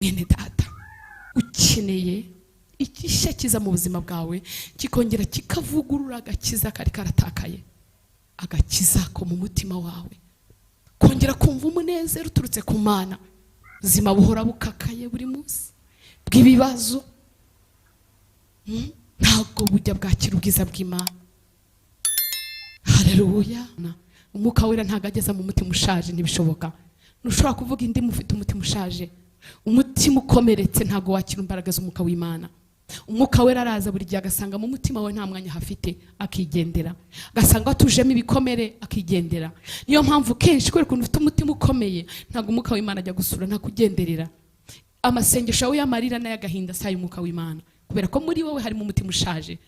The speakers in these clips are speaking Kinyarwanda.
mwene data ukeneye igishya kiza mu buzima bwawe kikongera kikavugurura agakiza kari karatakaye, agakiza ko mu mutima wawe, kongera kumva umunezero uturutse ku Mana, ubuzima buhora bukakaye buri munsi bw'ibibazo, ntabwo bujya bwakira ubwiza bw'Imana. Haleluya. Umwuka wera ntabwo ageza mu mutima ushaje, ntibishoboka. Ntushobora kuvuga indi mufite umutima ushaje, umutima ukomeretse ntabwo wakira imbaraga z'umwuka w'Imana. Umwuka wera araza buri gihe agasanga mu mutima we nta mwanya hafite, akigendera, agasanga watujemo ibikomere, akigendera. Niyo mpamvu kenshi kubera ukuntu ufite umutima ukomeye ntabwo umwuka w'Imana ajya gusura, nta kugenderera. Amasengesho yawe y'amarira n'ay'agahinda si ay'umwuka w'Imana, kubera ko muri wowe harimo umutima ushaje.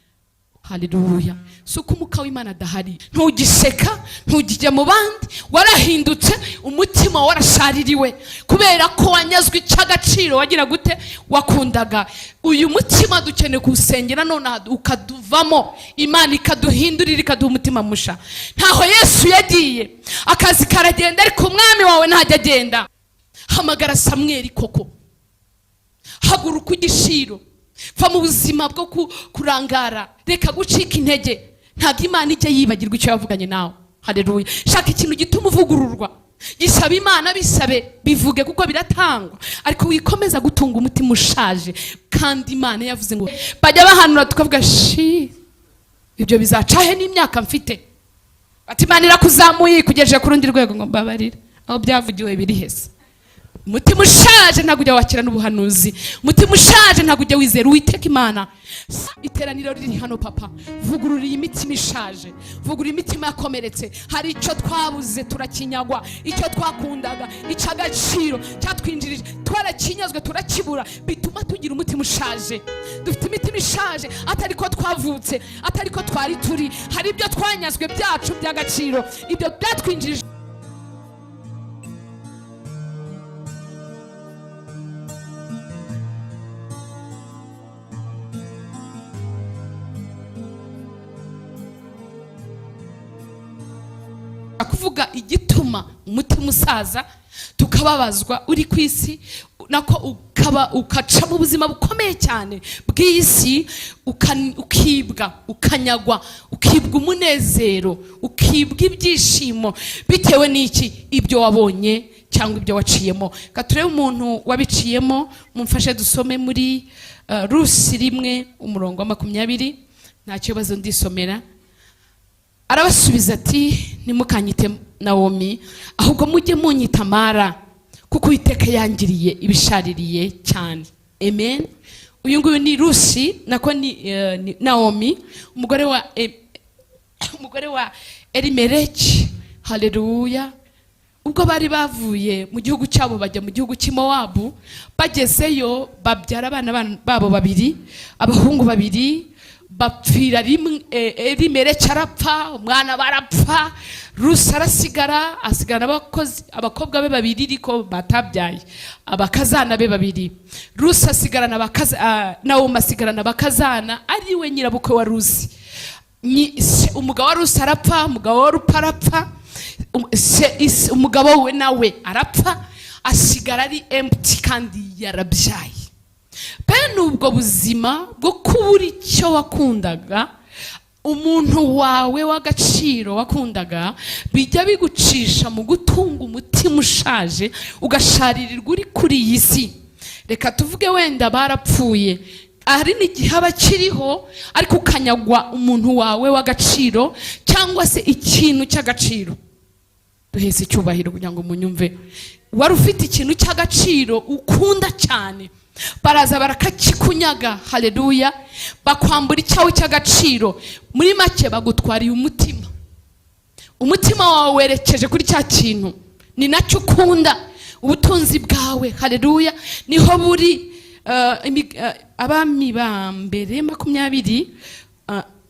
Haleluya. Suko umwuka w'Imana adahari, ntugisheka, ntugijya mu bandi, warahindutse, umutima warashaririwe kubera ko wanyazwe icy'agaciro wagira gute wakundaga. Uyu mutima dukeneye kuwusengera none ukaduvamo, Imana ikaduhindurira, ikaduha umutima musha. Ntaho Yesu yagiye akazi karagenda, ariko umwami wawe ntajya agenda. Hamagara Samweli koko, haguruka igishiro, va mu buzima bwo kurangara, reka gucika intege. Ntabwo Imana ijya yibagirwa icyo yavuganye nawe. Haleluya. Shaka ikintu gituma uvugururwa, gisaba Imana, bisabe, bivuge kuko biratangwa, ariko wikomeza gutunga umutima ushaje. Kandi Imana yavuze ngo bajya bahanura, tukavuga shi ibyo bizacahe n'imyaka mfite, ati Imana irakuzamuye kugejeje ku rundi rwego, ngo mbabarira aho byavugiwe biri hese. Umutima ushaje ntabwo ujya wakira n'ubuhanuzi, umutima ushaje ntabwo ujya wizera Uwiteka Imana. Iteraniro riri hano papa, vugurura iyi mitima ishaje, vugurura imitima yakomeretse. Hari icyo twabuze, turakinyagwa, icyo twakundaga, icy'agaciro cyatwinjirije twarakinyazwe, turakibura, bituma tugira umutima ushaje. Dufite imitima ishaje, atari ko twavutse, atari ko twari turi. Hari ibyo twanyazwe byacu by'agaciro, ibyo byatwinjirije. Kuvuga igituma umutima usaza, tukababazwa uri ku isi, nako ukaca mu buzima bukomeye cyane bw'isi, ukibwa, ukanyagwa, ukibwa umunezero, ukibwa ibyishimo, bitewe n'iki? Ibyo wabonye cyangwa ibyo waciyemo. Katurebe umuntu wabiciyemo, mumfashe dusome muri Rusi 1:20. Nta kibazo ndisomera. Arabasubiza ati nimukanyite Nawomi, ahubwo mujye munyita Mara, kuko Uwiteka yangiriye ibishaririye cyane. Amen. Uyu nguyu ni Rusi, nako ni Nawomi, umugore wa Elimeleki. Haleluya. Ubwo bari bavuye mu gihugu cyabo bajya mu gihugu cy'Imowabu, bagezeyo babyara abana babo babiri, abahungu babiri, bapfira rimwe. Elimeleki arapfa, umwana barapfa, Rusi asigarana abakobwa be babiri ariko batabyaye, abakazana be babiri. Rusi asigarana Nawomi asigarana abakazana, ari we nyirabukwe wa Rusi. Umugabo wa Rusi arapfa, umugabo wa Rupa arapfa, umugabo we nawe arapfa, asigara ari empty kandi yarabyaye. Bene ubwo buzima bwo kubura icyo wakundaga, umuntu wawe w'agaciro wakundaga, bijya bigucisha mu gutunga umutima ushaje, ugasharirirwa uri kuri iyi si. Reka tuvuge wenda barapfuye, ari n'igihe abakiriho, ariko ukanyagwa umuntu wawe w'agaciro cyangwa se ikintu cy'agaciro. Duheze icyubahiro kugira ngo munyumve. Wari ufite ikintu cy'agaciro ukunda cyane, baraza barakakikunyaga. Haleluya. Bakwambura icyawe cy'agaciro, muri make bagutwariye umutima. Umutima wawe werekeje kuri cya kintu, ni nacyo ukunda, ubutunzi bwawe. Haleluya. Niho buri. Abami ba mbere 20,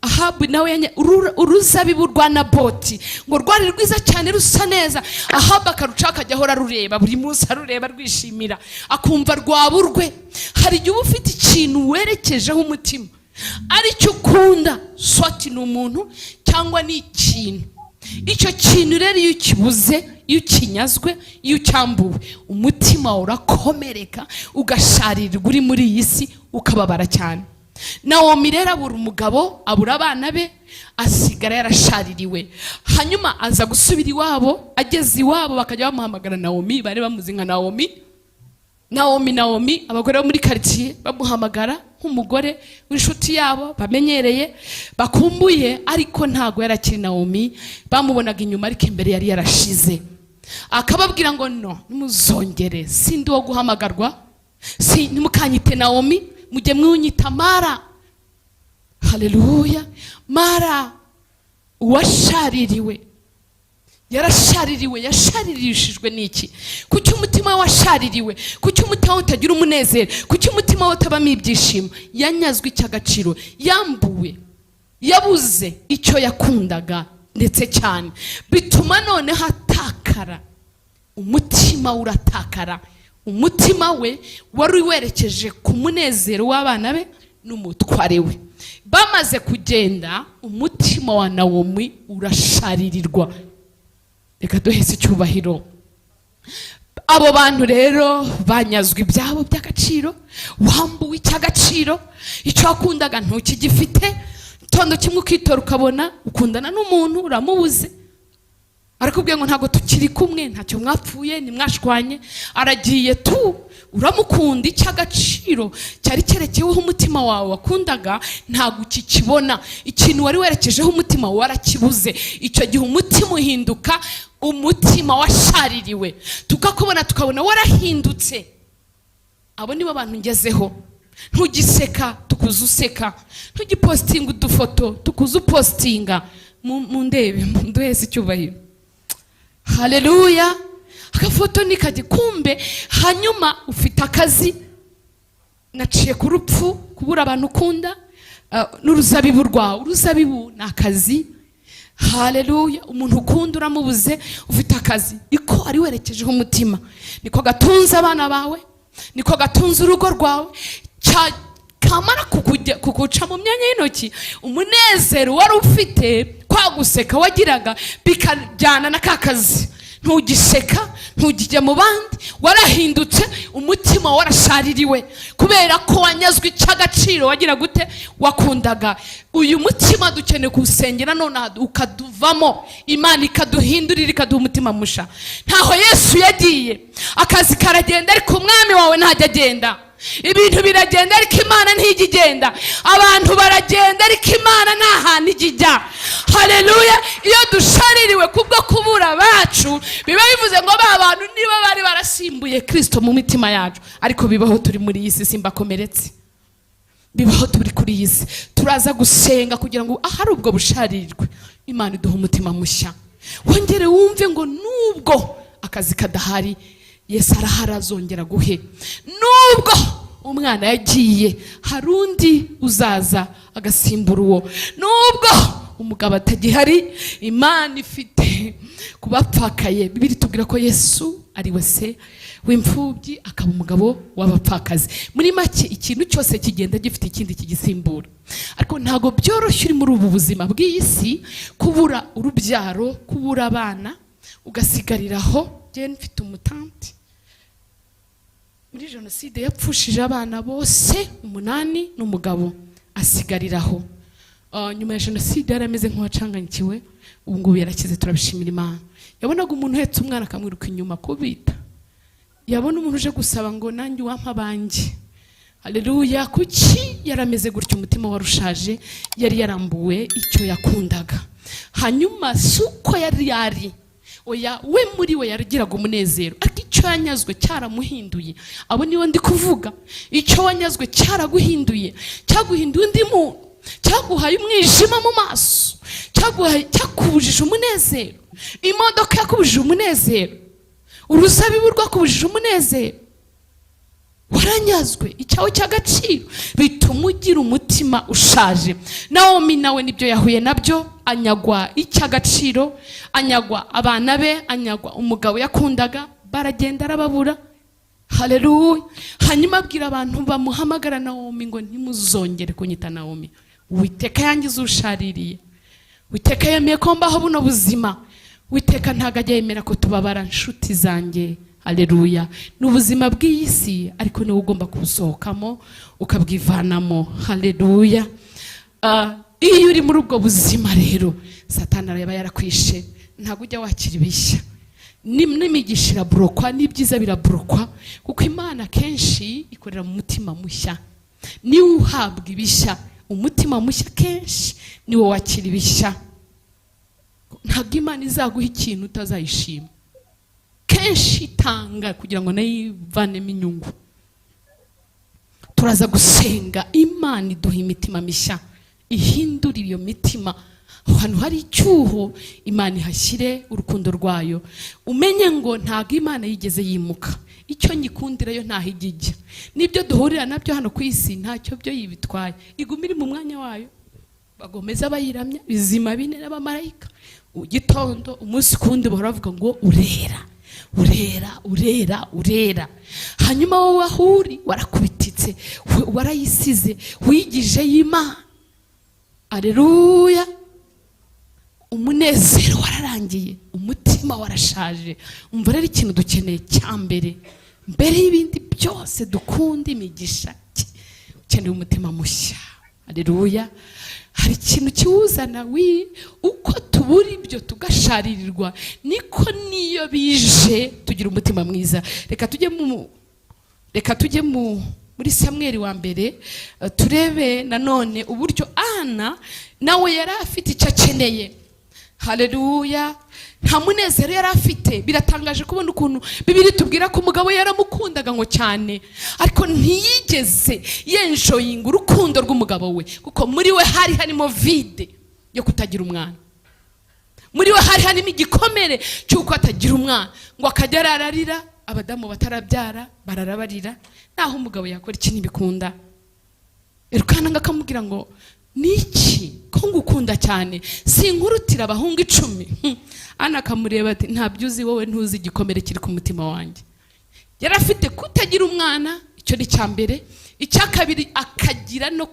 Ahabu nawe uruzabibu rwa Naboti ngo rwari rwiza cyane rusa neza. Ahabu akaruca akajya ahora rureba, buri munsi arureba rwishimira, akumva rwaburwe. Hari igihe uba ufite ikintu werekejeho umutima, ari cyo ukunda, swati ni umuntu cyangwa ni ikintu. Icyo kintu rero iyo ukibuze, iyo ukinyazwe, iyo ucyambuwe, umutima urakomereka ugasharirwa uri muri iyi si ukababara cyane. Nawomi rero abura umugabo, abura abana be, asigara yarashaririwe. Hanyuma aza gusubira iwabo. Ageze iwabo bakajya bamuhamagara Nawomi, bari bamuzi nka Nawomi. Nawomi, abagore bo muri quartier bamuhamagara nk'umugore w'inshuti yabo bamenyereye, bakumbuye, ariko ntago yarakiri Nawomi. Bamubonaga inyuma, ariko imbere yari yarashize. Akababwira ngo no, nimuzongere, sindi wo guhamagarwa, nimukanyite Nawomi, mujye mwunyita Mara. Haleluya. Mara, uwashaririwe. Yarashaririwe. Yasharirishijwe n'iki? Kuki umutima washaririwe? Kuki umutima utagira umunezero? Kuki umutima utabamo ibyishimo? Yanyazwe icy'agaciro, yambuwe, yabuze icyo yakundaga ndetse cyane, bituma none hatakara. Umutima uratakara. Umutima we wari werekeje ku munezero w'abana be n'umutware we. Bamaze kugenda, umutima wa Nawomi urasharirirwa. Reka duheze icyubahiro. Abo bantu rero banyazwe ibyabo by'agaciro, wambuwe icy'agaciro, icyo wakundaga ntukigifite. Tondo kimwe ukitora ukabona ukundana n'umuntu uramubuze, arakubwiye ngo ntago tukiri kumwe, ntacyo mwapfuye, nimwashwanye, aragiye tu. Uramukunda, icy'agaciro cyari cyerekeweho umutima wawe wakundaga ntago ukikibona. Ikintu wari werekejeho umutima warakibuze. Icyo gihe umutima uhinduka umutima washaririwe, tukakubona tukabona warahindutse. Abo nibo abantu ngezeho. Ntugiseka tukuze useka, ntugipostinga udufoto tukuze upostinga. Mundebe, nduheze icyubahiro. Haleluya. Akafoto nikajye kumbe. Hanyuma ufite akazi, naciye ku rupfu, kubura abantu ukunda, n'uruzabibu rwawe. Uruzabibu ni akazi. Haleluya. Umuntu ukunda uramubuze, ufite akazi. Iko ari werekejeho umutima, niko gatunze abana bawe, niko gatunze urugo rwawe. Kamara kuguca mu myanya y'intoki, umunezero wari ufite, kwa guseka wagiraga, bikajyana na kakazi. Ntugiseka, ntugijya mu bandi, warahindutse, umutima warashaririwe kubera ko wanyazwe icy'agaciro wagira gute wakundaga. Uyu mutima dukeneye kuwusengera none ukaduvamo, Imana ikaduhindurira, ikaduha umutima mushya. Ntaho Yesu yagiye, akazi karagenda, ariko umwami wawe ntajya agenda. Ibintu biragenda, ariko Imana ntijya igenda. Abantu baragenda, ariko Imana nta hantu ijya. Haleluya. Iyo dushaririwe kubwo kubura bacu, biba bivuze ngo ba bantu niba bari barasimbuye Kristo mu mitima yacu, ariko bibaho turi muri iyi si, simbakomeretse. Bibaho turi kuri iyi si. Turaza gusenga kugira ngo ahari ubwo busharirirwe, Imana iduha umutima mushya. Wongere wumve ngo nubwo akazi kadahari, Yesu arahari, azongera guhe. Nubwo umwana yagiye, hari undi uzaza agasimbura uwo. Nubwo umugabo atagihari, Imana ifite kubapfakaye. Bibiri tubwira ko Yesu ari we se w'imfubyi, akaba umugabo w'abapfakazi. Muri make ikintu cyose kigenda gifite ikindi kigisimbura. Ariko ntago byoroshye uri muri ubu buzima bw'iyi si, kubura urubyaro, kubura abana, ugasigariraho. Je mfite umutanti muri jenoside yapfushije abana bose 8 n'umugabo asigariraho. Nyuma ya jenoside yarameze nk'uwacanganyikiwe, ubu ngubu yarakize, turabishimira Imana. Yabonaga umuntu uhetse umwana akamwiruka inyuma kubita, yabona umuntu uje gusaba ngo nanjye wampa banjye. Haleluya. Kuki yarameze gutyo? Umutima warushaje, yari yarambuwe icyo yakundaga. Hanyuma suko yari oya, we muri we yaragiraga umunezero, ariko icyo yanyazwe cyaramuhinduye. Abo nibo ndi kuvuga. Icyo wanyazwe cyaraguhinduye, cyaguhinduye undi muntu, cyaguhaye umwijima mu maso, cyakubujije umunezero. Imodoka yakubujije umunezero, uruzabibu rwakubujije umunezero. Waranyazwe icyawe cy'agaciro, bituma ugira umutima ushaje. Nawomi nawe nibyo yahuye nabyo, anyagwa icy'agaciro, anyagwa abana be, anyagwa umugabo yakundaga, baragenda arababura. Haleluya. Hanyuma abwira abantu bamuhamagara Nawomi ngo ntimuzongere kunyita Nawomi, Uwiteka yangize ushaririye. Uwiteka yemeye ko mbaho buno buzima. Witeka ntago ajya yemera ko tubabara nshuti zanjye. Haleluya. N'ubuzima bw'iyi si ariko niwe ugomba kubusohokamo ukabwivanamo. Haleluya. Iyo uri muri ubwo buzima rero Satani araba yarakwishe, ntago ujya wakira ibishya. N'imigisha iraburokwa, n'ibyiza biraburokwa, kuko Imana kenshi ikorera mu mutima mushya. Niwe uhabwa ibishya, umutima mushya kenshi niwe wakira ibishya. Ntabwo Imana izaguha ikintu utazayishima. Kenshi itanga kugira ngo nayo ivanemo inyungu. Turaza gusenga Imana iduha imitima mishya, ihindura iyo mitima. Ahantu hari icyuho Imana ihashyire urukundo rwayo. Umenye ngo ntabwo Imana yigeze yimuka. Icyo nyikundira yo ntaho ijya. Nibyo duhurira nabyo hano ku isi ntacyo byo yibitwaye. Igumira mu mwanya wayo. Bagomeza bayiramya bizima bine n'abamarayika. Ugitondo umunsi kundi baravuga ngo urera, urera, urera, urera. Hanyuma wowe wahuri warakubititse, warayisize, wigije y'Imana. Aleluya. Umunezero wararangiye, umutima warashaje. Umva rero ikintu dukeneye cyambere, mbere y'ibindi byose dukunda imigisha, ukeneye umutima mushya. Haleluya. Hari ikintu kiwuzana uko tubura ibyo tugasharirirwa, niko niyo bije tugira umutima mwiza. Reka tujye muri Samweli wa mbere turebe nanone uburyo Ana nawe yari afite icyo akeneye. Haleluya. Nta munezero yari afite. Biratangaje kubona ukuntu Bibiliya tubwira ko umugabo yaramukundaga ngo cyane, ariko ntiyigeze yenjoyinga urukundo rw'umugabo we, kuko muri we hari harimo vide yo kutagira umwana. Muri we hari harimo igikomere cy'uko atagira umwana, ngo akajya ararira, abadamu batarabyara bararabarira, naho umugabo yakora iki ntibikunda. Erukana ngakamubwira ngo niki ko ngukunda cyane, sinkurutira abahungu 10. Ana akamureba ati ntabyo uzi, wowe ntuzi igikomere kiri ku mutima wanjye. Yari afite kutagira umwana, icyo ni cyambere. Icya kabiri akagira no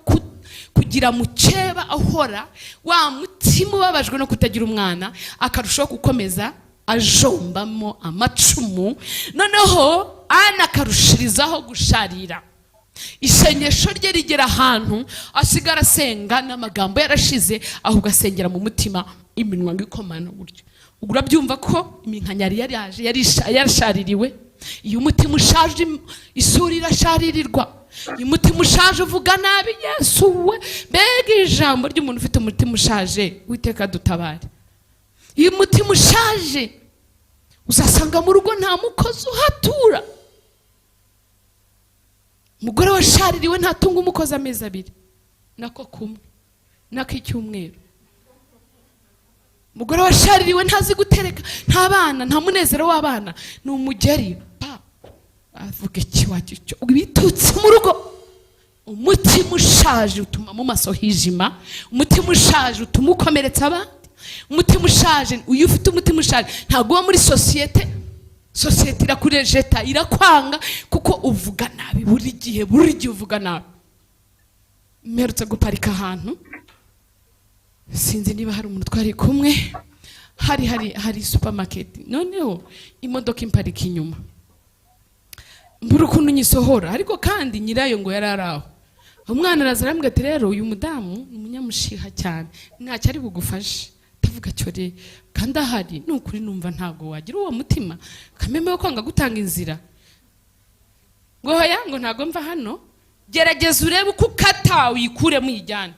kugira mukeba ahora wa mutima ubabajwe no kutagira umwana, akarushaho gukomeza ajombamo amacumu. Noneho Ana akarushirizaho gusharira. Isengesho rye rigera ahantu asigara asenga n'amagambo yarashize, ahubwo asengera mu mutima iminwa ngikomana buryo. Urabyumva ko iminkanyari yari yarashaririwe. Iyo umutima ushaje isura irasharirirwa. Iyo umutima ushaje uvuga nabi, Yesu we, mbega ijambo ry'umuntu ufite umutima ushaje, Uwiteka dutabare. Iyo umutima ushaje uzasanga mu rugo nta mukozi uhatura. Umugore washaririwe ntatunga umukozi amezi 2 nako kumwe nako icyumweru. Umugore washaririwe ntazi gutereka, nta bana, nta munezero w'abana, ni umugeri avuga cyo bitutse mu rugo. Umutima ushaje utuma mu maso hijima. Umutima ushaje utuma ukomeretsa abandi. Umutima ushaje, uyu ufite umutima ushaje ntago wa muri societe irakurejeta, irakwanga, kuko uvuga nabi buri gihe uvuga nabi. Mperutse guparika ahantu, sinzi niba hari umuntu twari kumwe, hari supermarket, noneho imodoka imparika inyuma. Mbura ukuntu nyisohora, ariko kandi nyirayo ngo yararaho. Umwana arazara ambwira ati rero uyu mudamu ni umunyamushiha cyane, ntacyo ari bugufashe. Tavuga cyore kandi ahari nukuri numva ntago wagira uwo mutima kameme yo kwanga gutanga inzira. Ngo hoya ngo ntago mva hano, gerageza urebe uko ukata uyikure mu ijyana.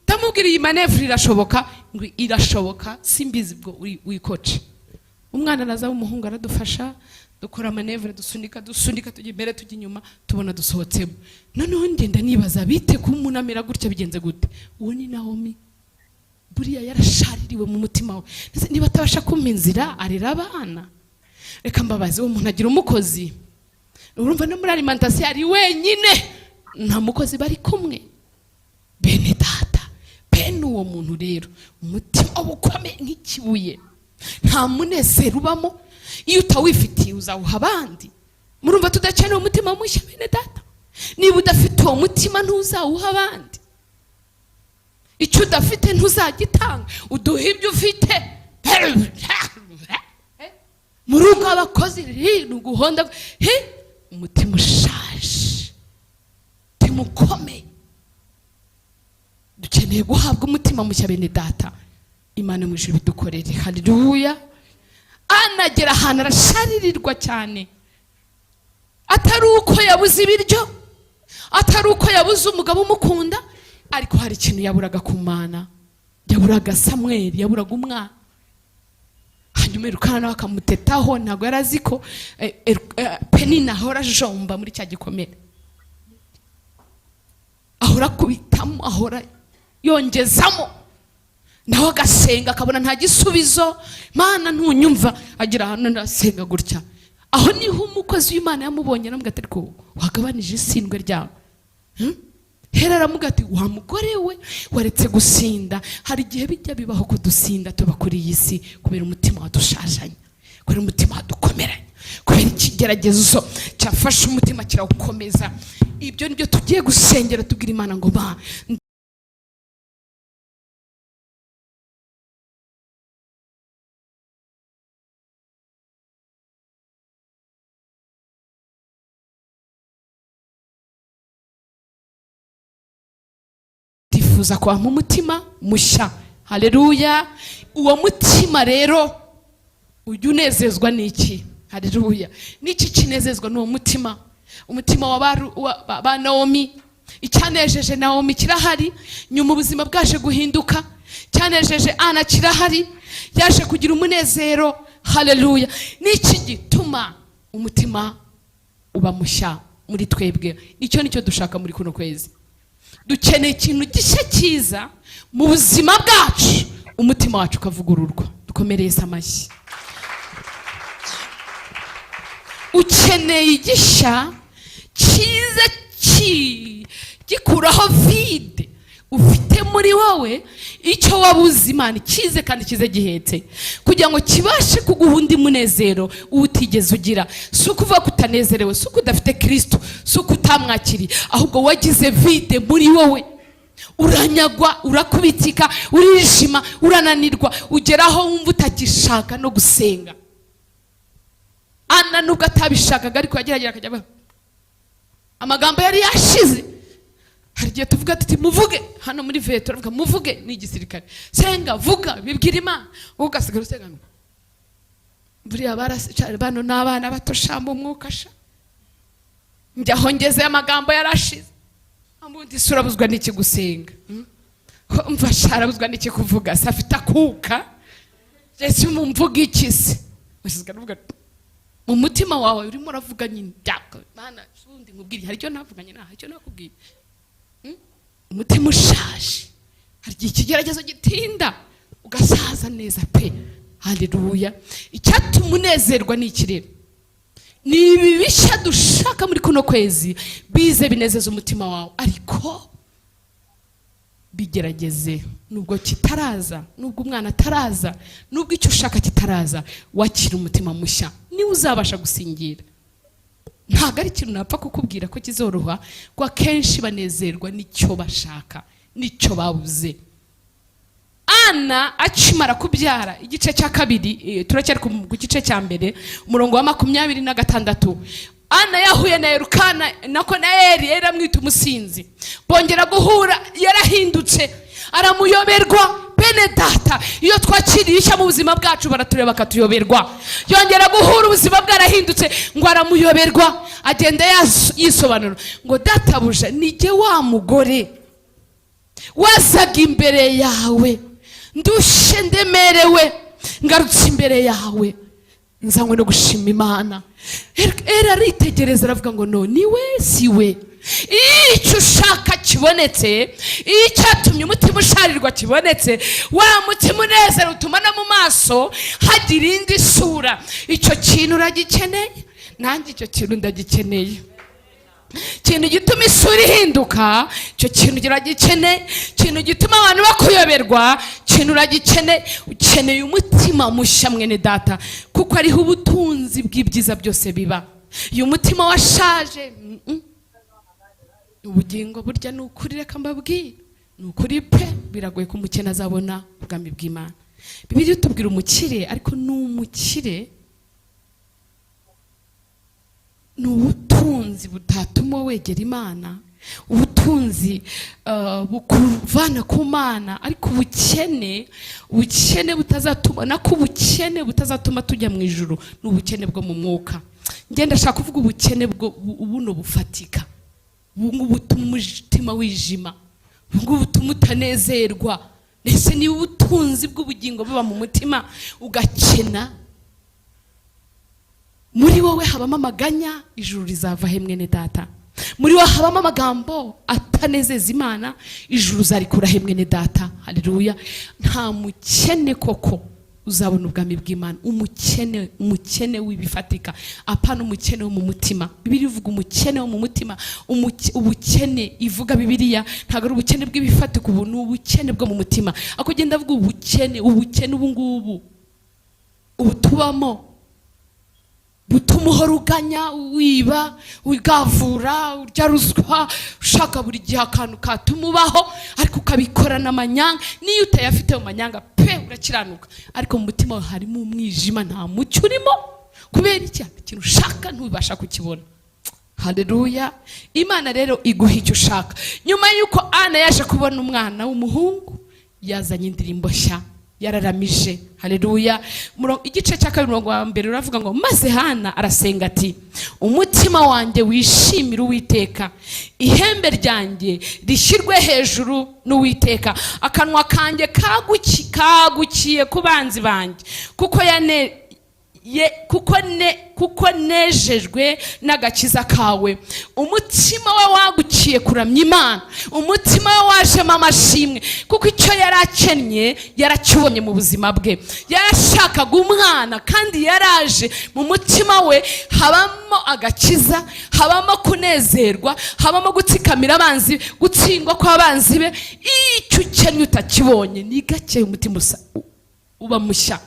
Tamubwira iyi manevre irashoboka, ngo irashoboka, simbizi bwo uyikoce. Umwana naza w'umuhungu aradufasha, dukora manevre, dusunika tujya imbere tujya inyuma, tubona dusohotsemo. Noneho ngenda nibaza bite ku umuntu amera gutya bigenze gute. Uwo ni Naomi. Buriya yarashaririwe mu mutima we. Niba atabasha kumpa inzira arera abana. Reka mbabaze, uwo muntu agira umukozi. Urumva no muri alimentation ari wenyine, nta mukozi bari kumwe. Bene data, bene uwo muntu rero umutima ubukomeye nk'ikibuye, nta munezero ubamo. Iyo utawifitiye uzawuha abandi. Murumva tudakeneye umutima mushya bene data. Niba udafite uwo mutima ntuzawuha abandi. Icyo udafite ntuzagitanga, uduha ibyo ufite mu rugo abakozi nuguhonda umutima ushaje, umutima ukomeye. Dukeneye guhabwa umutima mushya bene data. Imana mu ijuru bidukorere. Haleluya. Anagera ahantu arasharirirwa cyane, atari uko yabuze ibiryo, atari uko yabuze umugabo umukunda, ariko hari ikintu yaburaga ku Mana. Yaburaga Samweli, yaburaga umwana. Hanyuma Elukana nawe akamutetaho, ntabwo yari azi ko Penina ahora ajomba muri cya gikomere, ahora kubitamo, ahora yongezamo, nawe agasenga akabona nta gisubizo. Mana ntunyumva, agira ahantu ndasenga gutya. Aho niho umukozi w'Imana yamubonye namubwira ati ko wagabanije isindwe ryawe. Hera aramuga ati wa mugore we waretse gusinda. Hari igihe bijya bibaho ko dusinda tuba kuri iyi si kubera umutima wadushajanye, kubera umutima wadukomeranye, kubera ikigeragezo cyafashe umutima kirawukomeza. Ibyo nibyo tugiye gusengera tubwira Imana ngo ba tifuza kwa umutima mushya. Haleluya. Uwo mutima rero ujya unezezwa n'iki? Haleluya. N'iki kinezezwa n'uwo mutima? Umutima wa ba Naomi. Icyanejeje Naomi kirahari, nyuma ubuzima bwaje guhinduka. Cyanejeje Ana kirahari, yaje kugira umunezero. Haleluya. N'iki gituma umutima uba mushya muri twebwe? Nicyo dushaka muri kuno kwezi. Dukeneye ikintu gishya cyiza mu buzima bwacu, umutima wacu ukavugururwa. Dukomereye amashyi. Ukeneye igishya cyiza gikuraho vide ufite muri wowe, icyo wabuze Imana kize kandi kize gihetse, kugira ngo kibashe kuguha undi munezero utigeze ugira. Si ukuvuga ko utanezerewe, si uko udafite Kristo, si uko utamwakiriye, ahubwo wagize vide muri wowe. Uranyagwa, urakubitika, urijima, urananirwa, ugeraho wumva utagishaka no gusenga. Ana nubwo atabishakaga ariko yageragera akajya amagambo yari yashize. Hari igihe tuvuga tuti muvuge, hano muri veto turavuga muvuge ni igisirikare. Senga, vuga, bibwira Imana, ugasigara usenga. Buriya bano n'abana batoshamba umwuka sha. Njyaho ngeze amagambo yarashize. Amundi surabuzwa n'iki gusenga. Umva sharabuzwa n'iki kuvuga, safite akuka. Yesu mumvuga iki se? Usigara uvuga mu mutima wawe urimo uravuga nyine ndaka. Mana sundi nkubwira hari icyo navuganye na, hari icyo nakubwira. Umutima ushaje, hari igihe ikigeragezo gitinda ugasaza neza pe. Haleluya. Icyatuma umunezerwa ni iki rero? Ni ibi bishya dushaka muri kuno kwezi bize binezeza umutima wawe, ariko bigerageze. Nubwo kitaraza, nubwo umwana ataraza, nubwo icyo ushaka kitaraza, wakira umutima mushya, niwe uzabasha gusingira. Ntabwo ari ikintu napfa kukubwira ko kizoroha, ko akenshi banezerwa n'icyo bashaka, n'icyo babuze. Ana akimara kubyara igice cya kabiri, turacyari ku gice cya mbere umurongo wa 26. Ana yahuye na Elukana nako na Eli, yaramwita umusinzi. Bongera guhura, yarahindutse, aramuyoberwa. Bene data, iyo twakiriye ishya mu buzima bwacu baratureba bakatuyoberwa. Yongera guhura, ubuzima bwarahindutse, ngo aramuyoberwa. Agenda yisobanura ngo databuja nige wa mugore wazaga imbere yawe, ndushe ndemerewe, ngarutse imbere yawe, nzanywe no gushima Imana. Era aritegereza aravuga ngo no, niwe siwe. Icyo ushaka kibonetse, icyatumye umutima usharirwa kibonetse, wa mutima unezero utuma no mu maso hagira indi sura. Icyo kintu uragikeneye, nanjye icyo kintu ndagikeneye. Kintu gituma isura ihinduka, icyo kintu uragikeneye. Kintu gituma abantu bakuyoberwa, kintu uragikeneye. Ukeneye umutima mushya mwene data, kuko ariho ubutunzi bw'ibyiza byose biba. Iyo umutima washaje, ubugingo burya ni ukuri. Reka mbabwire, ni ukuri pe, biragoye ko umukene azabona ubwami bw'Imana. Bibiliya itubwira umukire, ariko n'umukire ni ubutunzi butatuma wegera Imana, ubutunzi bukuvana ku Mana, ariko ubukene butazatuma, nako ubukene butazatuma tujya mu ijuru ni ubukene bwo mu mwuka. Ngenda ndashaka kuvuga ubukene bwo buno bufatika, ubu butuma umutima wijima, ubu butuma utanezerwa. Ese ni ubutunzi bw'ubugingo buba mu mutima ugakena, muri wowe habamo amaganya, ijuru rizava he mwene data? Muri wowe habamo amagambo atanezeza Imana, ijuru zarikura he mwene data? Haleluya. Nta mukene koko uzabona ubwami bw'Imana. Umukene w'ibifatika, apana umukene wo mu mutima. Bibiliya ivuga umukene wo mu mutima. Ubukene ivuga Bibiliya ntabwo ari ubukene bw'ibifatika, ubu ni ubukene bwo mu mutima. Ako genda avuga ubukene ubu ngubu ubutubamo butuma uhora uganya, wiba, ugavura, urya ruswa, ushaka buri gihe akantu katuma ubaho, ariko ukabikorana amanyanga. Niyo utayafite mu manyanga pe urakiranuka, ariko mu mutima wawe harimo umwijima, nta mucyo urimo. Kubera iki? Ikintu ushaka ntubasha kukibona. Haleluya. Imana rero iguha icyo ushaka. Nyuma yuko Ana yaje kubona umwana w'umuhungu, yazanye indirimbo nshya, yararamije. Haleluya. Igice cya 2 uravuga ngo maze Hana arasenga ati, umutima wanjye wishimira Uwiteka, ihembe ryanjye rishyirwe hejuru n'Uwiteka, akanwa kanjye kagukiye ku banzi banjye, kuko nejejwe n'agakiza kawe. Umutima we wagukiye kuramya Imana, umutima we wajemo amashimwe, kuko icyo yarakennye yarakibonye mu buzima bwe. Yarashakaga umwana, kandi yaraje mu mutima we habamo agakiza, habamo kunezerwa, habamo gutsikamira abanzi, gutsindwa kw'abanzi be. Icyo ukennye utakibonye, ni gake umutima uba mushya.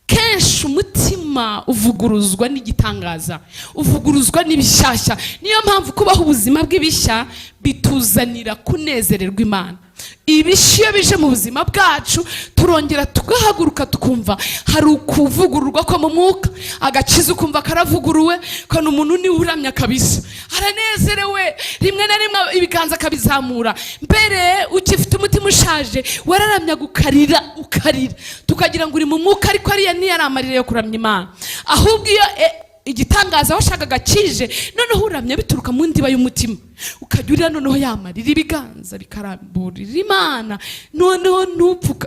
Kenshi umutima uvuguruzwa n'igitangaza, uvuguruzwa n'ibishyashya. Niyo mpamvu kubaho ubuzima bw'ibishya bituzanira kunezererwa Imana. Ibishya bije mu buzima bwacu, turongera tugahaguruka tukumva hari ukuvugururwa ko mu mwuka, agakiza ukumva karavuguruwe, kandi umuntu ni uramya kabisa, aranezerewe, rimwe na rimwe ibiganza akabizamura. Mbere ukifite umutima ushaje wararamya ukarira, tukagira ngo uri mu mwuka, ariko ariya ntiyaramarire yo kuramya Imana. Ahubwo iyo igitangaza washakaga kije, noneho uramya bituruka mu ndiba y'umutima, ukajya noneho yamarira ibiganza bikaramburira Imana. Noneho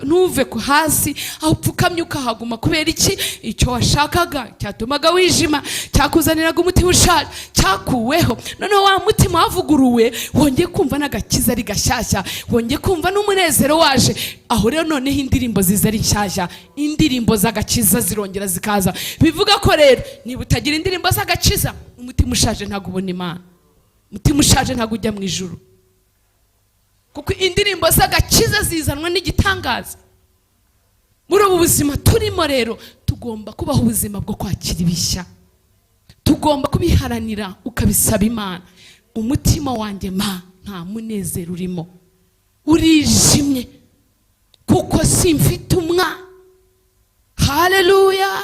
ntuve ku hasi, aho upfukamye ukahaguma. Kubera iki? Icyo washakaga cyatumaga wijima, cyakuzaniraga umutima ushaje, cyakuweho. Noneho wa mutima wavuguruwe, wongeye kumva n'agakiza ari gashyashya, wongeye kumva n'umunezero waje. Aho rero noneho indirimbo ziza ari nshyashya, indirimbo z'agakiza zirongera zikaza. Bivuga ko rero niba utagira indirimbo z'agakiza, umutima ushaje ntabwo ubona Imana, umutima ushaje ntabwo ujya mu ijuru. Kuko indirimbo z'agakiza zizanwa n'igitangaza. Muri ubu buzima turimo rero, tugomba kubaho ubuzima bwo kwakira ibishya, tugomba kubiharanira, ukabisaba Imana. Umutima wanjye nta munezero urimo, urijimye, kuko simfite umwana. Haleluya.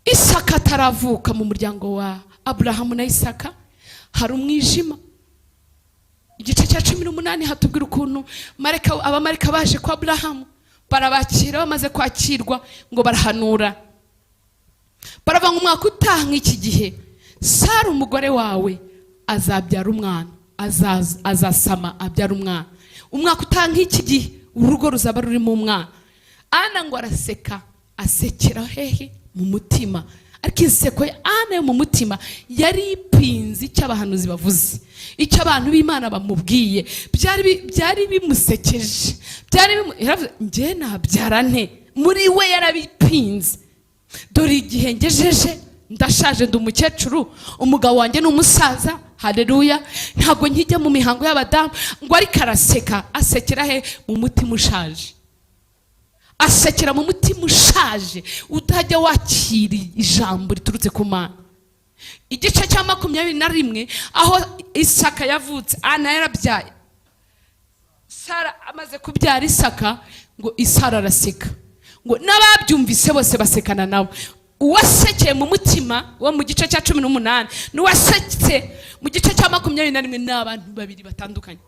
Isaka ataravuka mu muryango wa Aburahamu na Isaka hari umwijima. Igice cya 18 hatubwira ukuntu abamarika baje kwa Aburahamu, barabakira. Bamaze kwakirwa ngo barahanura, baravuga ngo umwaka utaha nk'iki gihe Sara umugore wawe azabyara umwana, azasama abyara umwana. Umwaka utaha nk'iki gihe urugo ruzaba rurimo umwana. Ana ngo araseka, asekera hehe? Mu mutima. Ariko inseko ya Ana yo mu mutima yari ipinze icyo abahanuzi bavuze, icyo abantu b'Imana bamubwiye. Byari bimusekeje, njye nabyara nte? Muri we yarabipinze. Dore igihe ngejeje, ndashaje, ndi umukecuru, umugabo wanjye ni umusaza. Haleluya. Ntabwo nkijya mu mihango y'abadamu. Ngo ariko araseka, asekera he? Mu mutima ushaje. Asekera mu mutima ushaje, utajya wakira ijambo riturutse ku Mana. Igice cya 21 aho Isaka yavutse, Ana yarabyaye. Sara amaze kubyara Isaka, ngo Sara araseka, ngo n'ababyumvise bose basekana nawe. Uwasekeye mu mutima wo mu gice cya 18 n'uwasekeye mu gice cya 21 n'abantu babiri batandukanye.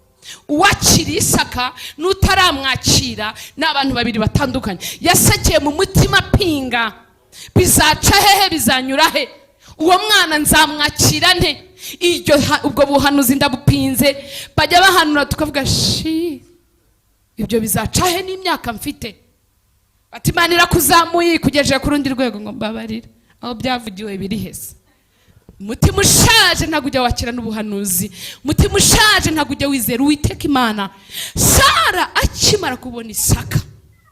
Uwakiriye Isaka n'utaramwakira n'abantu babiri batandukanye. Yasekeye mu mutima pinga, bizaca hehe, bizanyura he, uwo mwana nzamwakira nte? Ubwo buhanuzi ndabupinze, bajya bahanura tukavuga ibyo bizaca he n'imyaka mfite. Bati Imana irakuzamuye kugejeje ku rundi rwego, ngo mbabarira aho byavugiwe biri hese. Umutima ushaje ntabwo ujya wakira n'ubuhanuzi, umutima ushaje ntabwo ujya wizera Uwiteka Imana. Sara akimara kubona Isaka,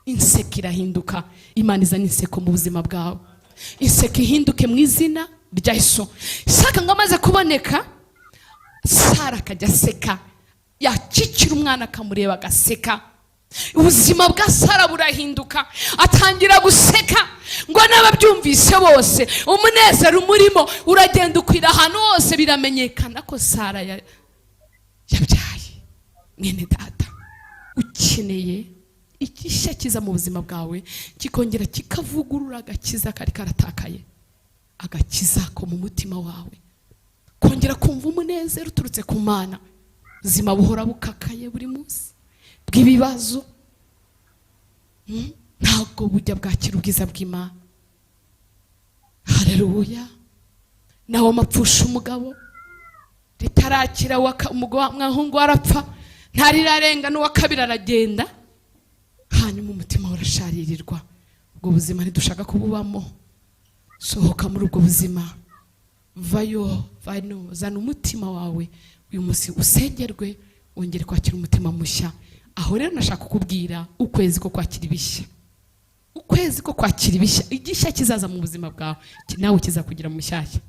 inseko irahinduka. Imana izana inseko mu buzima bwawe, inseko ihinduke mu izina rya Yesu. Isaka ngo amaze kuboneka, Sara akajya aseka, yakikira umwana akamureba agaseka. Ubuzima bwa Sara burahinduka, atangira guseka, ngo n'ababyumvise bose umunezero umurimo uragenda ukwira ahantu hose, biramenyekana ko Sara yabyaye. Mwene data, ukeneye igishya kiza mu buzima bwawe, kikongera kikavugurura agakiza kari karatakaye, agakiza ko mu mutima wawe, kongera kumva umunezero uturutse ku Mana. Ubuzima buhora bukakaye buri munsi bw'ibibazo, ntabwo bujya bwakira ubwiza bw'Imana. Haleluya. Naho mapfusha umugabo ritarakira, umwahungu arapfa, ntarirarenga, n'uwa kabiri aragenda, hanyuma umutima urasharirirwa. Ubwo buzima ntidushaka kububamo. Sohoka muri ubwo buzima, vayo, zana umutima wawe uyu munsi usengerwe, wongere kwakira umutima mushya. Aho rero nashaka kukubwira ukwezi ko kwakira ibishya, ukwezi ko kwakira ibishya. Igishya kizaza mu buzima bwawe, nawe kizakugira mushyashya,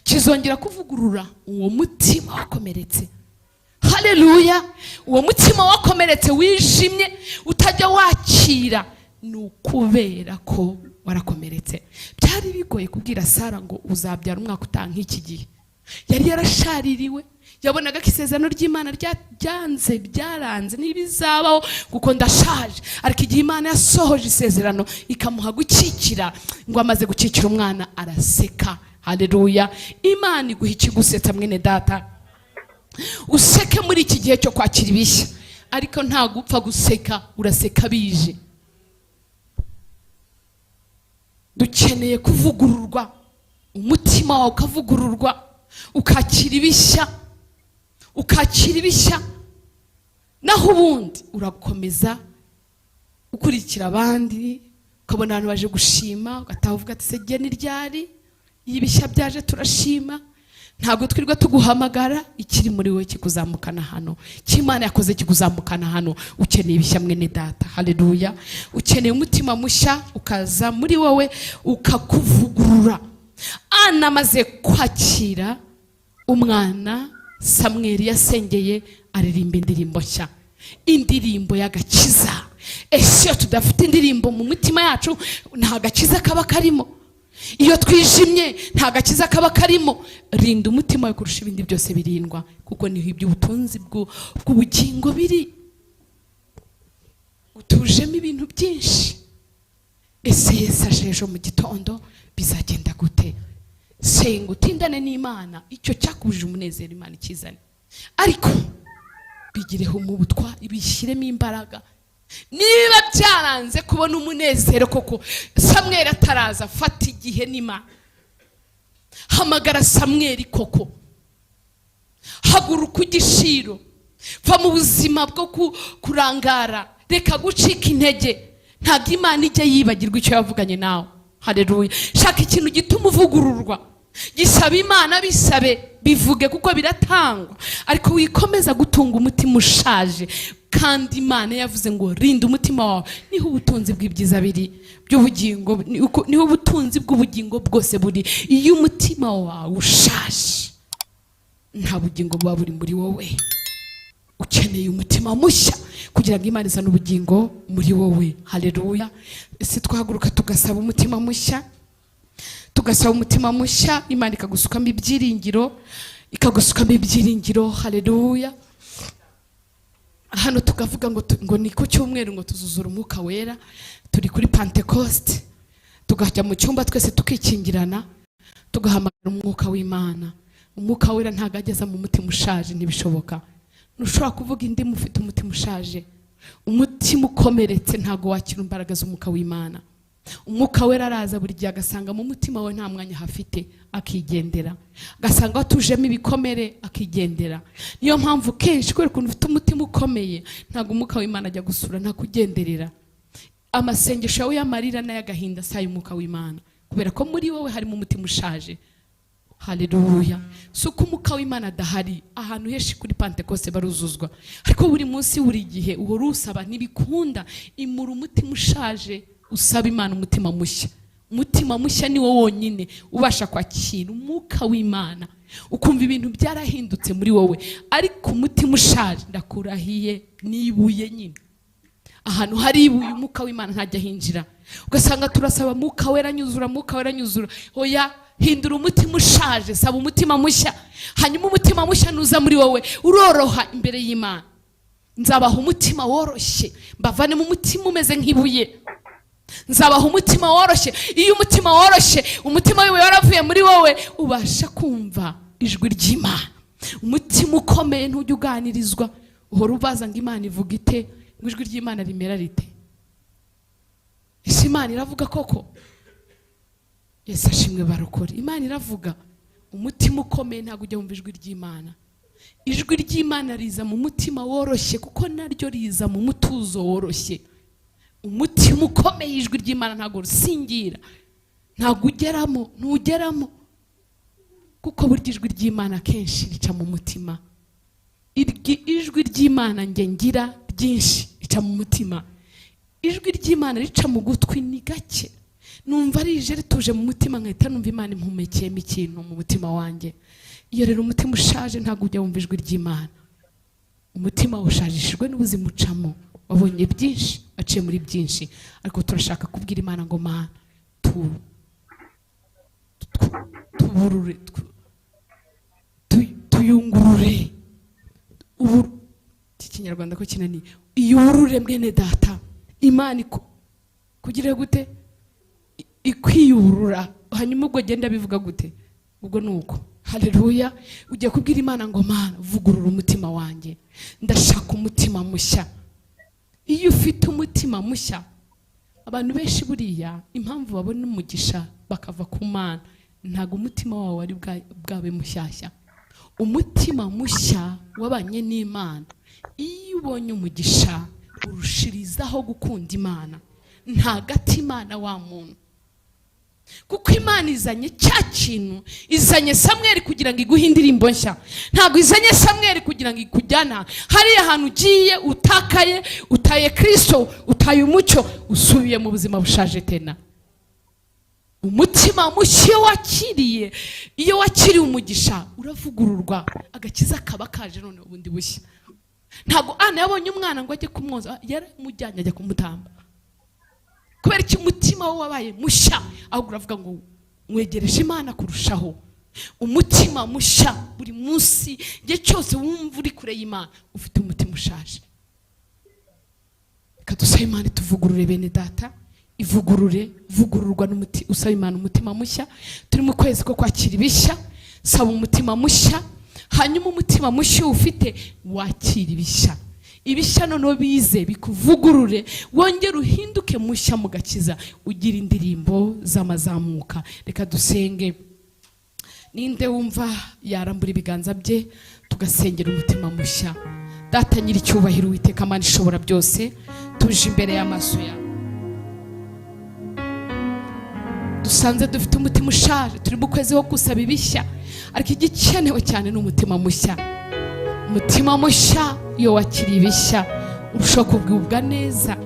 kizongera kuvugurura uwo mutima wakomeretse. Haleluya. Uwo mutima wakomeretse wijimye utajya wakira, ni ukubera ko warakomeretse. Byari bigoye kubwira Sara ngo uzabyara umwaka utaha nk'iki gihe. Yari yarashaririwe, yabonaga ko isezerano ry'Imana byaranze n'ibizabaho kuko ndashaje. Ariko igihe Imana yasohoje isezerano ikamuha gukikira, ngo amaze gukikira umwana araseka. Haleluya. Imana iguha ikigusetsa mwene data, useke muri iki gihe cyo kwakira ibishya, ariko nta gupfa guseka, uraseka bije. Dukeneye kuvugururwa, umutima wawe ukavugururwa, ukakira ibishya, ukakira ibishya. Naho ubundi urakomeza ukurikira abandi, ukabona abantu baje gushima, ugataha uvuga ati se geni ryari ibishya byaje turashima. Ntabwo twirwa tuguhamagara, ikiri muri wowe kikuzamukana hano, cy'Imana yakoze kikuzamukana hano. Ukeneye ibishya mwene data. Haleluya. Ukeneye umutima mushya ukaza muri wowe ukakuvugurura. Ana amaze kwakira umwana, Samweli yasengeye aririmba indirimbo nshya, indirimbo y'agakiza. Ese iyo tudafite indirimbo mu mitima yacu, nta gakiza kaba karimo. Iyo twijimye, nta gakiza kaba karimo. Rinda umutima wawe kurusha ibindi byose birindwa, kuko niho iby'ubutunzi bw'ubugingo biri. Utujemo ibintu byinshi. Ese Yesu aje ejo mu gitondo, bizagenda gute? Senga utindane n'Imana, icyo cyakubuje umunezero Imana ikizane. Ariko bigireho mu butwa, ibishyiremo imbaraga. Niba byaranze kubona umunezero koko, Samweli ataraza, fata igihe n'Imana. Hamagara Samweli koko, haguruka igishiro, va mu buzima bwo kurangara, reka gucika intege. Ntabwo Imana ijya yibagirwa icyo yavuganye nawe. Haleluya. Shaka ikintu gituma uvugururwa, gisaba Imana, bisabe, bivuge kuko biratangwa. Ariko wikomeza gutunga umutima ushaje, kandi Imana yavuze ngo rinda umutima wawe, niho ubutunzi bw'ibyiza biri by'ubugingo, niho ubutunzi bw'ubugingo bwose buri. Iyo umutima wawe ushaje, nta bugingo buba buri muri wowe. Ukeneye umutima mushya kugira ngo Imana izane ubugingo muri wowe. Haleluya. Ese twahaguruka tugasaba umutima mushya, tugasaba umutima mushya, Imana ikagusukamo ibyiringiro, ikagusukamo ibyiringiro. Haleluya. hano tukavuga ngo ni ku cyumweru ngo tuzuzura umwuka wera, turi kuri Pentecost, tugajya mu cyumba twese tukikingirana tugahamagara umwuka w'Imana. Umwuka wera ntago ageza mu mutima ushaje, ntibishoboka. Nushobora kuvuga indi mufite umutima ushaje, umutima ukomeretse ntago wakira imbaraga z'umwuka w'Imana. Umwuka wera araza buri gihe agasanga mu mutima we nta mwanya hafite, akigendera, agasanga watujemo ibikomere, akigendera. Niyo mpamvu kenshi kubera ukuntu ufite umutima ukomeye ntago umwuka w'Imana ajya gusura, nta kugenderera. Amasengesho yawe y'amarira n'ay'agahinda sayo umwuka w'Imana, kubera ko muri wowe harimo umutima ushaje. Haleluya. Suko umwuka w'Imana adahari, ahantu henshi kuri Pentecost baruzuzwa, ariko buri munsi buri gihe uhora usaba ntibikunda. Imura umutima ushaje, usaba Imana umutima mushya. Umutima mushya ni wo wonyine ubasha kwakira umwuka w'Imana, ukumva ibintu byarahindutse muri wowe. Ariko umutima ushaje, ndakurahiye nibuye nyine. Ahantu hari ibuye umwuka w'Imana ntajya hinjira. Ugasanga turasaba umwuka wera nyuzura, umwuka wera nyuzura. Oya, hindura umutima ushaje, saba umutima mushya. Hanyuma umutima mushya nuza muri wowe uroroha imbere y'Imana. Nzabaha umutima woroshye, mbavane mu mutima umeze nk'ibuye. Nzabaha umutima woroshye. Iyo umutima woroshye, umutima wiwe waravuye muri wowe, ubasha kumva ijwi ry'Imana. Umutima ukomeye ntujya uganirizwa, uhora ubaza ngo Imana ivuga ite, ngo ijwi ry'Imana rimera rite. Ese Imana iravuga koko? Yesu ashimwe barokore. Imana iravuga. Umutima ukomeye ntago ujya wumva ijwi ry'Imana. Ijwi ry'Imana riza mu mutima woroshye, kuko naryo riza mu mutuzo woroshye. Umutima ukomeye ijwi ry'Imana ntago rusingira, ntago ugeramo, ntugeramo, kuko burya ijwi ry'Imana kenshi rica mu mutima. Ijwi ry'Imana nge ngira ryinshi rica mu mutima. Ijwi ry'Imana rica mu gutwi ni gake, numva rije rituje mu mutima, nkahita numva Imana impumekeyemo ikintu mu mutima wanjye. Iyo rero umutima ushaje ntago ujya wumva ijwi ry'Imana. Umutima ushajishijwe n'ubuzima ucamo, wabonye byinshi, aciye muri byinshi, ariko turashaka kubwira Imana ngo Mana tuburure, tuyungurure. Ubu Ikinyarwanda ko kinani, iyurure mwene data. Imana kugira gute? Ikwiyurura. Hanyuma ubwo genda bivuga gute? Ubwo nuko. Haleluya. Ugiye kubwira Imana ngo Mana vugurura umutima wanjye, ndashaka umutima mushya. Iyo ufite umutima mushya, abantu benshi buriya impamvu babona umugisha bakava ku Mana, ntago umutima wawe ari bwawe mushyashya. Umutima mushya wabanye n'Imana, iyo ubonye umugisha urushirizaho gukunda Imana, ntagati Imana wa muntu. Kuko Imana izanye cya kintu, izanye Samweli kugira ngo iguhe indirimbo nshya. Ntago izanye Samweli kugira ngo ikujyana hariya ahantu ugiye utakaye, utaye Kristo, utaye umucyo, usubiye mu buzima bushaje tena. Umutima mushya wakiriye, iyo wakiriye umugisha uravugururwa, agakiza kaba kaje none ubundi bushya. Ntago Ana yabonye umwana ngo ajye kumwoza, yaramujyanye ajya kumutamba. Kubera iki umutima we wabaye mushya, ahubwo uravuga ngo mwegereje Imana kurushaho. Umutima mushya buri munsi, igihe cyose wumva uri kure y'Imana, ufite umutima ushaje. Kadusaba Imana tuvugurure bene data, ivugurure, vugururwa n'umutima, usaba Imana umutima mushya. Turi mu kwezi ko kwakira ibishya, saba umutima mushya. Hanyuma umutima mushya ufite wakira ibishya. Ibishya noneho bize bikuvugurure, wongere uhinduke mushya mu gakiza, ugira indirimbo z'amazamuka. Reka dusenge. Ninde wumva yarambura ibiganza bye tugasengera umutima mushya? Data nyiri cyubahiro, Uwiteka Mana ishobora byose, tuje imbere y'amaso yawe. Dusanze dufite umutima ushaje, turi mu kwezi wo gusaba ibishya, ariko igikenewe cyane ni umutima mushya. Umutima mushya iyo wakiriye ibishya urushaho kubwibwa neza.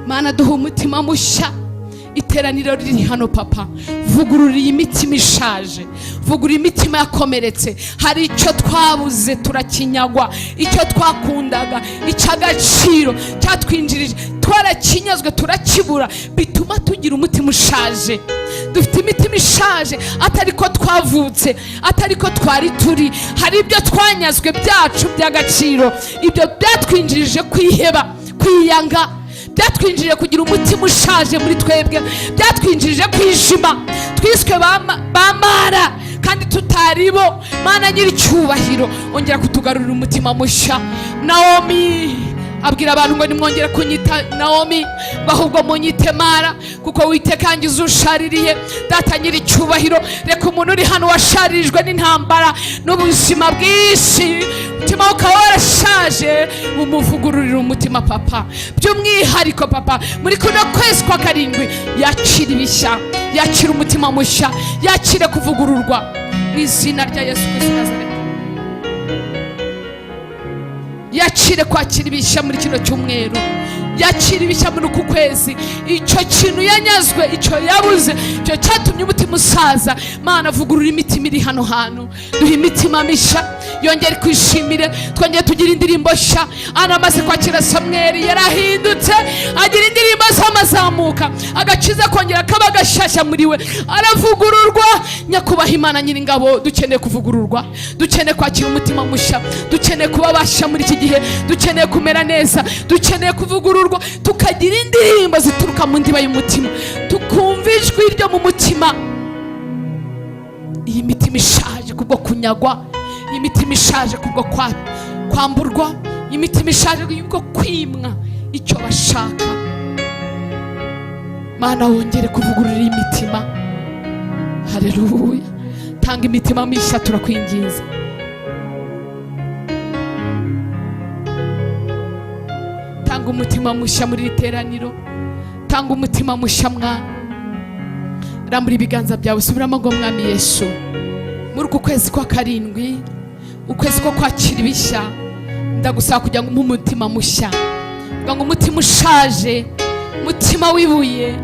Mana duha umutima mushya. iteraniro riri hano papa, vugurura iyi mitima ishaje, vugurura imitima yakomeretse. Hari icyo twabuze turakinyagwa, icyo twakundaga, icy'agaciro cyatwinjirije twarakinyazwe turakibura, bituma tugira umutima ushaje. Dufite imitima ishaje, atari ko twavutse, atari ko twari turi. Hari ibyo twanyazwe byacu by'agaciro, ibyo byatwinjirije kwiheba, kwiyanga, byatwinjirije kugira umutima ushaje muri twebwe, byatwinjirije kwijima, twiswe bamara kandi tutari bo. Mana nyiricyubahiro, ongera kutugarurira umutima mushya. Naomi abwira abantu ngo nimwongere kunyita Naomi, ahubwo munyite Mara, kuko Uwiteka yangize ushaririye. Data nyiricyubahiro, reka umuntu uri hano washaririjwe n'intambara n'ubuzima bwinshi, umutima we ukaba warashaje, umuvugururira umutima papa. By'umwihariko papa, muri kuno kwezi kwa karindwi, yakira ibishya, yakira umutima mushya, yakire kuvugururwa mu izina rya Yesu Kristo Nazareti. Yakire kwakira ibishya muri kino cyumweru, yakira ibishya muri uku kwezi. Icyo kintu yanyazwe, icyo yabuze, icyo cyatumye umutima usaza, Mana vugurura imitima iri hano hantu, duha imitima mishya, yongere kwishimire, twongere tugira indirimbo nshya. Ana amaze kwakira Samweli yarahindutse, agira indirimbo z'amazamuka, agakiza kongera kaba gashyashya muri we, aravugururwa. Nyakubaha Imana Nyiringabo, dukeneye kuvugururwa, dukeneye kwakira umutima mushya, dukeneye kuba bashya muri iki gihe, dukeneye kumera neza, dukeneye kuvugururwa, tukagira indirimbo zituruka mu ndiba y'umutima, tukumva ijwi ryo mu mutima. Iyi mitima ishaje kubwo kunyagwa, iyi mitima ishaje kubwo kwamburwa, iyi mitima ishaje kubwo kwimwa icyo bashaka. Mana wongere kuvugurura iyi mitima. Haleluya. Tanga imitima mishya turakwinginze. Tanga umutima mushya muri iteraniro, tanga umutima mushya Mwana. Rambura ibiganza byawe, subiramo ngo Mwami Yesu, muri uku kwezi kwa karindwi, ukwezi ko kwakira ibishya, ndagusaba kugira ngo umpe umutima mushya. Ngo umutima ushaje, umutima wibuye,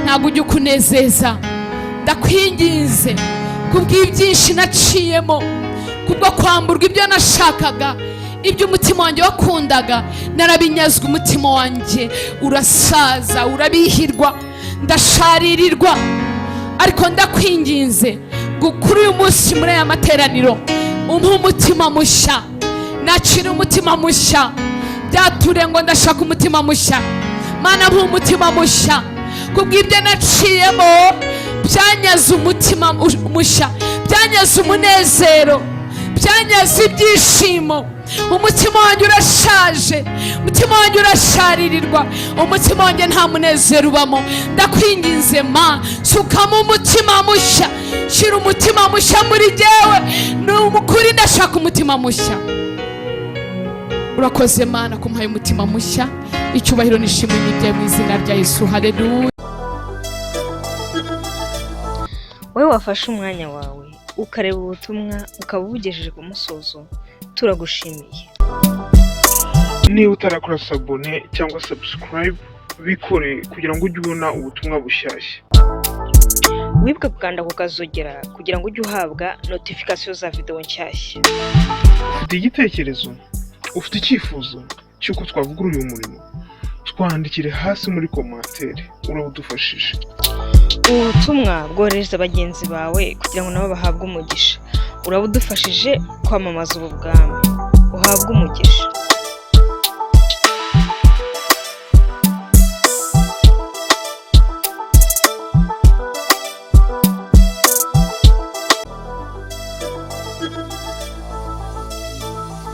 ntabwo ujya ukunezeza. Ndakwinginze kubw'ibyinshi naciyemo, kubwo kwamburwa ibyo nashakaga, ibyo umutima wanjye wakundaga, narabinyazwe. Umutima wanjye urasaza, urabihirwa, ndasharirirwa. Ariko ndakwinginze ngo kuri uyu munsi muri aya materaniro umpe umutima mushya, nakira umutima mushya. Byature ngo ndashaka umutima mushya. Mana mpa umutima mushya, kubw'ibyo naciyemo byanyaze umutima mushya, byanyaze umunezero, byanyaze ibyishimo. Umutima wanjye urashaje, umutima wanjye urasharirirwa, umutima wanjye nta munezero ubamo. Ndakwinginze Ma, sukamo umutima mushya, shyira umutima mushya muri jyewe. Ni ukuri ndashaka umutima mushya. Urakoze Mana kumpaye umutima mushya, icyubahiro n'ishimwe n'ibyawe mu izina rya Yesu. Haleluya. Wowe wafashe umwanya wawe ukareba ubutumwa ukaba ubugejeje ku musozo, turagushimiye. Niba utarakora sabone cyangwa subscribe, bikore kugira ngo ujye ubona ubutumwa bushyashya. Wibuke gukanda ku kazogera kugira ngo ujye uhabwa notification za video nshyashya. Ufite igitekerezo, ufite icyifuzo cy'uko twavugurura uyu murimo, twandikire hasi muri commentaire, urabudufashije. Ubutumwa bwohereza bagenzi bawe kugira ngo nabo bahabwe umugisha. Urabudufashije kwamamaza ubu bwami. Uhabwe umugisha.